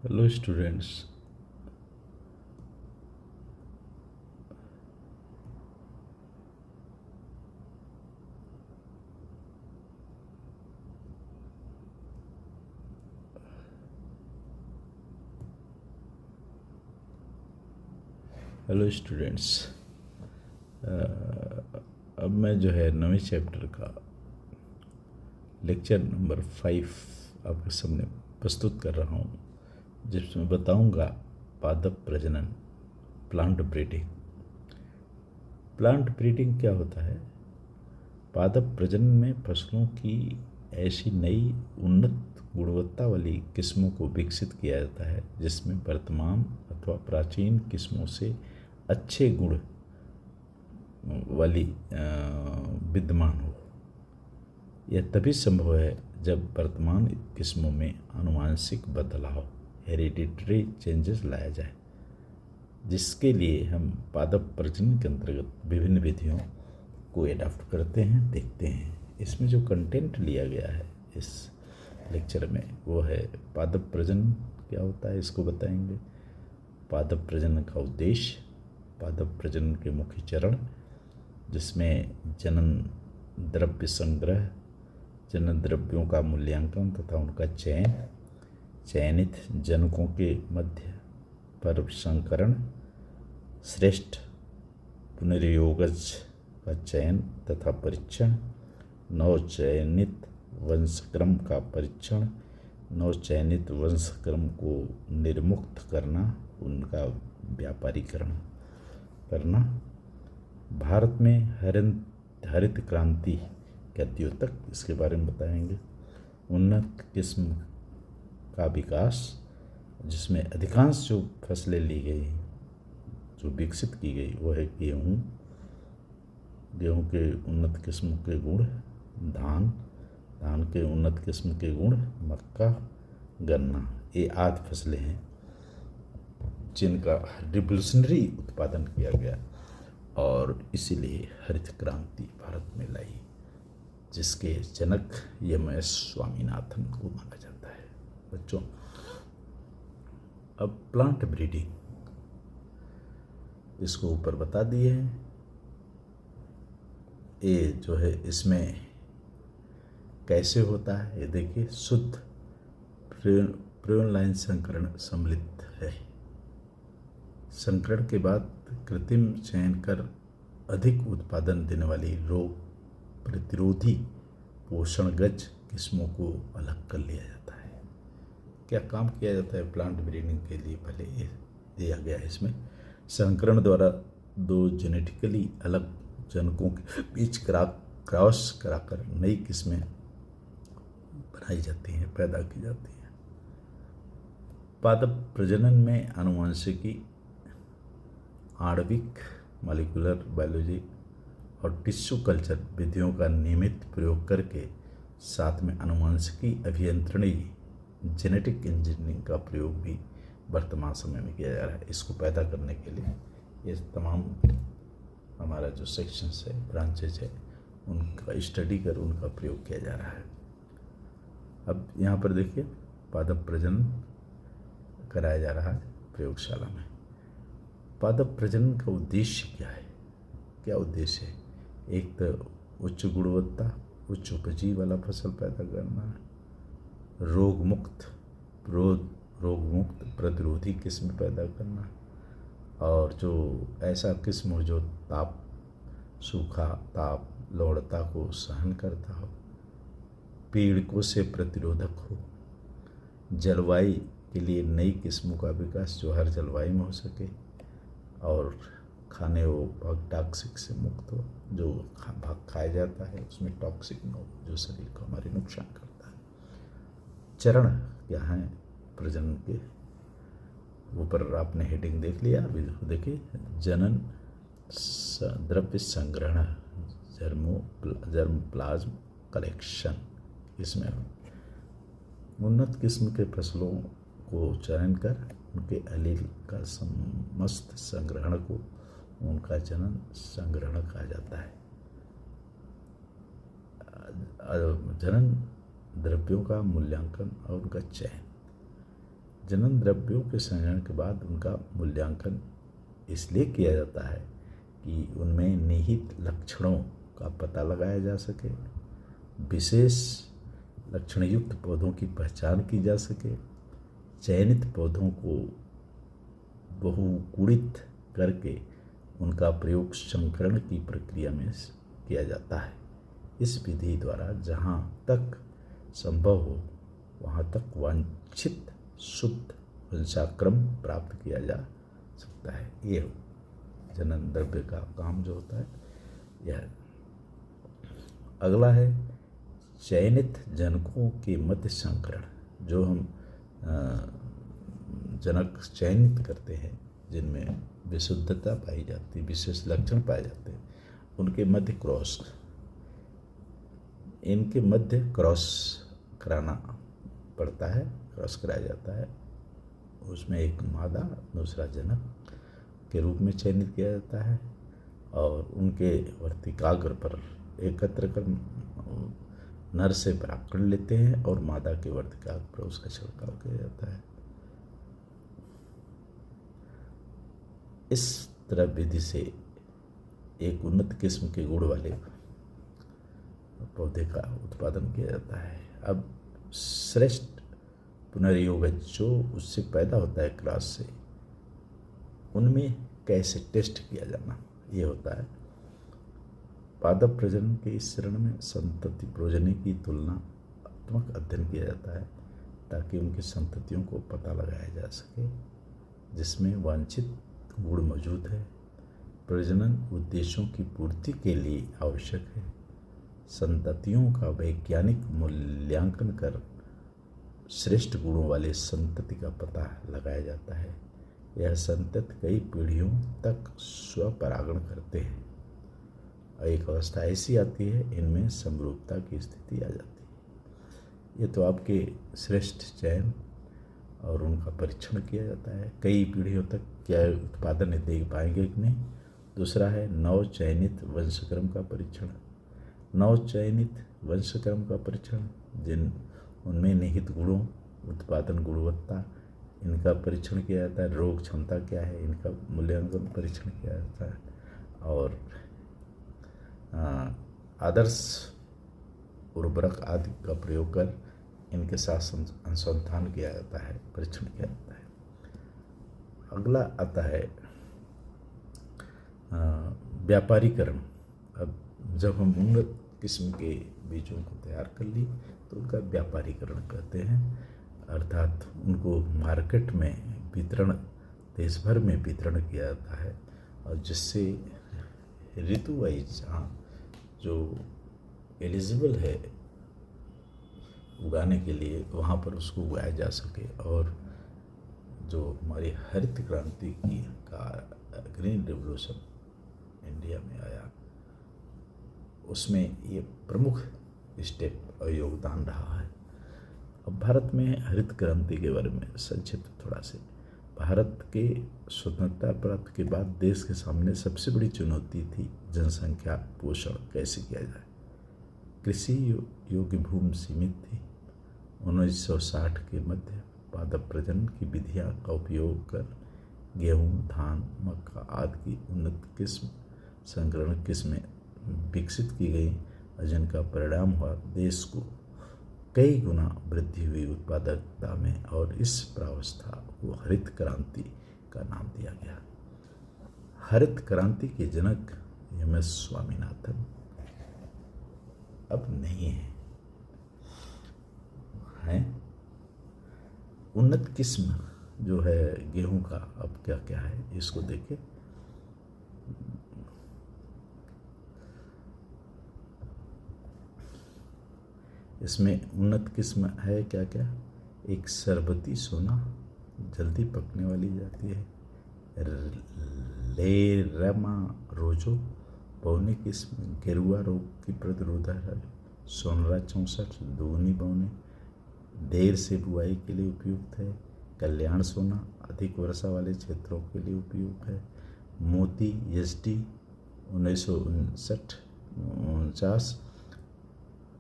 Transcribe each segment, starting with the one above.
Hello, students. Hello students. अब मैं जो है नवे चैप्टर का लेक्चर नंबर 5 आपके सामने प्रस्तुत कर रहा हूँ, जिसमें बताऊँगा पादप प्रजनन, प्लांट ब्रीडिंग। प्लांट ब्रीडिंग क्या होता है? पादप प्रजनन में फसलों की ऐसी नई उन्नत गुणवत्ता वाली किस्मों को विकसित किया जाता है जिसमें वर्तमान अथवा प्राचीन किस्मों से अच्छे गुण वाली विद्यमान हो। यह तभी संभव है जब वर्तमान किस्मों में आनुवांशिक बदलाव, हेरिडिटरी चेंजेस लाया जाए, जिसके लिए हम पादप प्रजनन के अंतर्गत विभिन्न विधियों को एडाप्ट करते हैं, देखते हैं। इसमें जो कंटेंट लिया गया है इस लेक्चर में वो है पादप प्रजनन क्या होता है, इसको बताएंगे। पादप प्रजनन का उद्देश्य, पादप प्रजनन के मुख्य चरण, जिसमें जनन द्रव्य संग्रह, जनन द्रव्यों का मूल्यांकन तथा उनका चयन, चयनित जनकों के मध्य पर संकरण, श्रेष्ठ पुनर्योगज का चयन तथा परीक्षण, नवचयनित वंशक्रम का परीक्षण, नवचयनित वंशक्रम को निर्मुक्त करना, उनका व्यापारीकरण करना। भारत में हरित क्रांति के द्योतक, इसके बारे में बताएंगे। उन्नत किस्म का विकास, जिसमें अधिकांश जो फसलें ली गई, जो विकसित की गई, वो है गेहूँ, गेहूँ के उन्नत किस्म के गुण, धान, धान के उन्नत किस्म के गुण, मक्का, गन्ना। ये आदि फसलें हैं जिनका रिवोल्यूशनरी उत्पादन किया गया और इसीलिए हरित क्रांति भारत में लाई, जिसके जनक एम.एस. स्वामीनाथन को माना जाता है। बच्चों, अब प्लांट ब्रीडिंग, इसको ऊपर बता दिए हैं। ये जो है इसमें कैसे होता है ये देखिए। शुद्ध प्रियन लाइन संकरण सम्मिलित है। संकरण के बाद कृत्रिम चयन कर अधिक उत्पादन देने वाली रोग प्रतिरोधी पोषणगज किस्मों को अलग कर लिया जाता है। क्या काम किया जाता है प्लांट ब्रीडिंग के लिए, पहले ये दिया गया है इसमें। संकरण द्वारा दो जेनेटिकली अलग जनकों के बीच क्रॉस कराकर नई किस्में बनाई जाती हैं, पैदा की जाती हैं। पादप प्रजनन में आनुवंशिकी, आणविक, मॉलिक्यूलर बायोलॉजी और टिश्यू कल्चर विधियों का नियमित प्रयोग करके साथ में आनुवंशिकी अभियंत्रणी, जेनेटिक इंजीनियरिंग का प्रयोग भी वर्तमान समय में किया जा रहा है। इसको पैदा करने के लिए ये तमाम हमारा जो सेक्शंस है, ब्रांचेज है, उनका स्टडी कर उनका प्रयोग किया जा रहा है। अब यहाँ पर देखिए, पादप प्रजनन कराया जा रहा है प्रयोगशाला में। पादप प्रजनन का उद्देश्य क्या है? क्या उद्देश्य है? एक तो उच्च गुणवत्ता, उच्च उपजी वाला फसल पैदा करना, रोग मुक्त प्रतिरोधी किस्म पैदा करना, और जो ऐसा किस्म हो जो ताप, सूखा, ताप, लवणता को सहन करता हो, पीड़कों से प्रतिरोधक हो, जलवायु के लिए नई किस्मों का विकास जो हर जलवायु में हो सके, और खाने वो बहुत टॉक्सिक से मुक्त हो, जो भाग खाया जाता है उसमें टॉक्सिक न हो, जो शरीर को हमारे नुकसान करता है। चरण क्या है प्रजनन के, ऊपर आपने हेडिंग देख लिया। अभी देखिए, जनन द्रव्य संग्रहण, जर्म प्लाज्म कलेक्शन। इसमें उन्नत किस्म के फसलों को चयन कर उनके एलील का समस्त संग्रहण को उनका जनन संग्रहण कहा जाता है। जनन द्रव्यों का मूल्यांकन और उनका चयन, जनन द्रव्यों के संग्रहण के बाद उनका मूल्यांकन इसलिए किया जाता है कि उनमें निहित लक्षणों का पता लगाया जा सके, विशेष लक्षणयुक्त पौधों की पहचान की जा सके, चयनित पौधों को बहुगुणित करके उनका प्रयोग संकरण की प्रक्रिया में किया जाता है। इस विधि द्वारा जहाँ तक संभव हो वहाँ तक वांछित शुद्ध वंशाक्रम प्राप्त किया जा सकता है। ये जनन द्रव्य का काम जो होता है यह। अगला है चयनित जनकों के मध्य संकरण। जो हम जनक चयनित करते हैं जिनमें विशुद्धता पाई जाती, विशेष लक्षण पाए जाते हैं, उनके मध्य क्रॉस, इनके मध्य क्रॉस कराना पड़ता है, क्रॉस कराया जाता है। उसमें एक मादा दूसरा जनक के रूप में चयनित किया जाता है और उनके वर्तिकाग्र पर एकत्र कर नर से परागकण लेते हैं और मादा के वर्तिकाग्र पर उसका छिड़काव किया जाता है। इस तरह विधि से एक उन्नत किस्म के गुण वाले पौधे का उत्पादन किया जाता है। अब श्रेष्ठ पुनर्योगज जो उससे पैदा होता है क्रॉस से, उनमें कैसे टेस्ट किया जाना ये होता है। पादप प्रजनन के इस चरण में संतति प्रोजनी की तुलनात्मक अध्ययन किया जाता है ताकि उनकी संततियों को पता लगाया जा सके जिसमें वांछित गुण मौजूद है, प्रजनन उद्देश्यों की पूर्ति के लिए आवश्यक है। संततियों का वैज्ञानिक मूल्यांकन कर श्रेष्ठ गुणों वाले संतति का पता लगाया जाता है। यह संतति कई पीढ़ियों तक स्वपरागण करते हैं और एक अवस्था ऐसी आती है इनमें समरूपता की स्थिति आ जाती है। ये तो आपके श्रेष्ठ चयन और उनका परीक्षण किया जाता है, कई पीढ़ियों तक क्या उत्पादन दे पाएंगे कि नहीं। दूसरा है नव चयनित वंशक्रम का परीक्षण। नव चयनित वंशक्रम का परीक्षण जिन उनमें निहित गुणों, उत्पादन गुणवत्ता, इनका परीक्षण किया जाता है। रोग क्षमता क्या है, इनका मूल्यांकन परीक्षण किया जाता है। और आदर्श उर्वरक आदि का प्रयोग कर इनके साथ अनुसंधान किया जाता है, परीक्षण किया जाता है। अगला आता है व्यापारीकरण। अब जब हम उन्नत किस्म के बीजों को तैयार कर ली तो उनका व्यापारीकरण कहते हैं, अर्थात उनको मार्केट में वितरण, देश भर में वितरण किया जाता है और जिससे ऋतु वाइज जहाँ जो एलिजिबल है उगाने के लिए वहाँ पर उसको उगाया जा सके। और जो हमारी हरित क्रांति की का ग्रीन रिवोल्यूशन इंडिया में आया उसमें ये प्रमुख स्टेप और योगदान रहा है। अब भारत में हरित क्रांति के बारे में संक्षिप्त थोड़ा से। भारत के स्वतंत्रता प्राप्त के बाद देश के सामने सबसे बड़ी चुनौती थी जनसंख्या पोषण कैसे किया जाए। कृषि योग्य भूमि सीमित थी। 1960 के मध्य पादप प्रजनन की विधियां का उपयोग कर गेहूं, धान, मक्का आदि की उन्नत किस्म संकरण किस्में विकसित की गई और जिनका परिणाम हुआ देश को कई गुना वृद्धि हुई उत्पादकता में और इस प्रावस्था को हरित क्रांति का नाम दिया गया। हरित क्रांति के जनक एम एस स्वामीनाथन अब नहीं है। उन्नत किस्म जो है गेहूं का अब क्या क्या है इसको देखें। इसमें उन्नत किस्म है क्या क्या, एक सरबती सोना जल्दी पकने वाली जाती है, लेरमा रोजो बौने किस्म गेरुआ रोग की प्रतिरोधक है, सोनरा 64 दोगुनी बौने देर से बुआई के लिए उपयुक्त है, कल्याण सोना अधिक वर्षा वाले क्षेत्रों के लिए उपयुक्त है, मोती एसडी 1959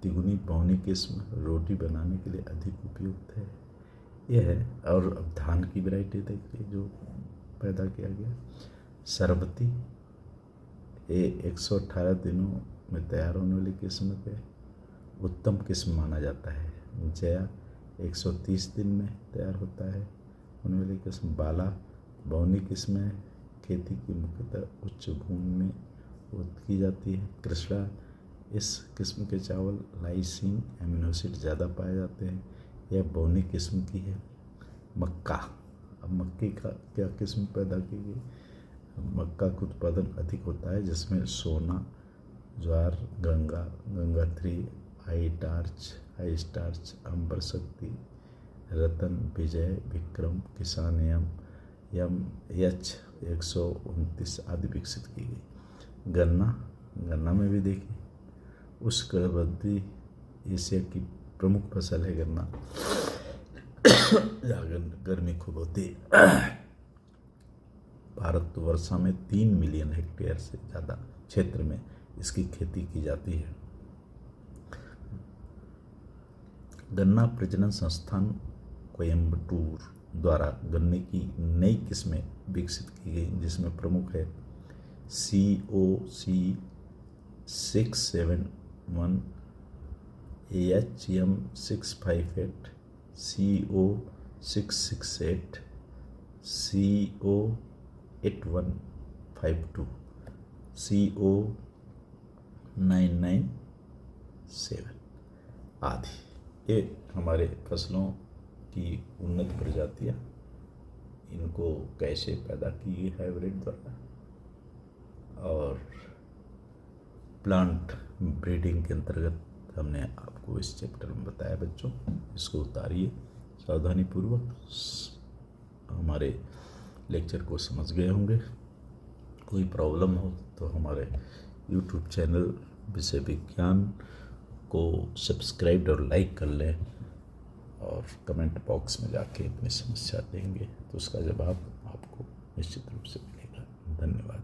तिगुनी बौनी किस्म रोटी बनाने के लिए अधिक उपयुक्त है, ये है। और अब धान की वैरायटी देखिए जो पैदा किया गया, सरबती, ये 118 दिनों में तैयार होने वाली किस्म के उत्तम किस्म माना जाता है। जया 130 दिन में तैयार होता है होने वाली किस्म। बाला बौनी किस्म है, खेती की मुख्यतः उच्च भूमि में की जाती है। कृष्णा, इस किस्म के चावल लाइसिन एमिनो एसिड ज़्यादा पाए जाते हैं, यह बौनी किस्म की है। मक्का, अब मक्के का क्या किस्म पैदा की गई, मक्का का उत्पादन अधिक होता है जिसमें सोना, ज्वार, गंगा 3, हाई स्टार्च, अंबर शक्ति, रतन, विजय, विक्रम, किसान यम एच 129 आदि विकसित की गई। गन्ना में भी देखिए उष्णकटिबंधीय एशिया की प्रमुख फसल है गन्ना, जहाँ गर्मी खूब होती है। भारत वर्षा में 3 मिलियन हेक्टेयर से ज़्यादा क्षेत्र में इसकी खेती की जाती है। गन्ना प्रजनन संस्थान कोयम्बटूर द्वारा गन्ने की नई किस्में विकसित की गई जिसमें प्रमुख है COC 671, AHM 658, CO 668, CO 8152, CO 997 आदि। ये हमारे फसलों की उन्नत प्रजातियाँ, इनको कैसे पैदा की गई हाइब्रिड द्वारा, और प्लांट ब्रीडिंग के अंतर्गत हमने आपको इस चैप्टर में बताया। बच्चों इसको उतारिए सावधानीपूर्वक, हमारे लेक्चर को समझ गए होंगे। कोई प्रॉब्लम हो तो हमारे YouTube चैनल विषय विज्ञान को सब्सक्राइब और लाइक कर लें, और कमेंट बॉक्स में जाके अपनी समस्या देंगे तो उसका जवाब आपको निश्चित रूप से मिलेगा। धन्यवाद।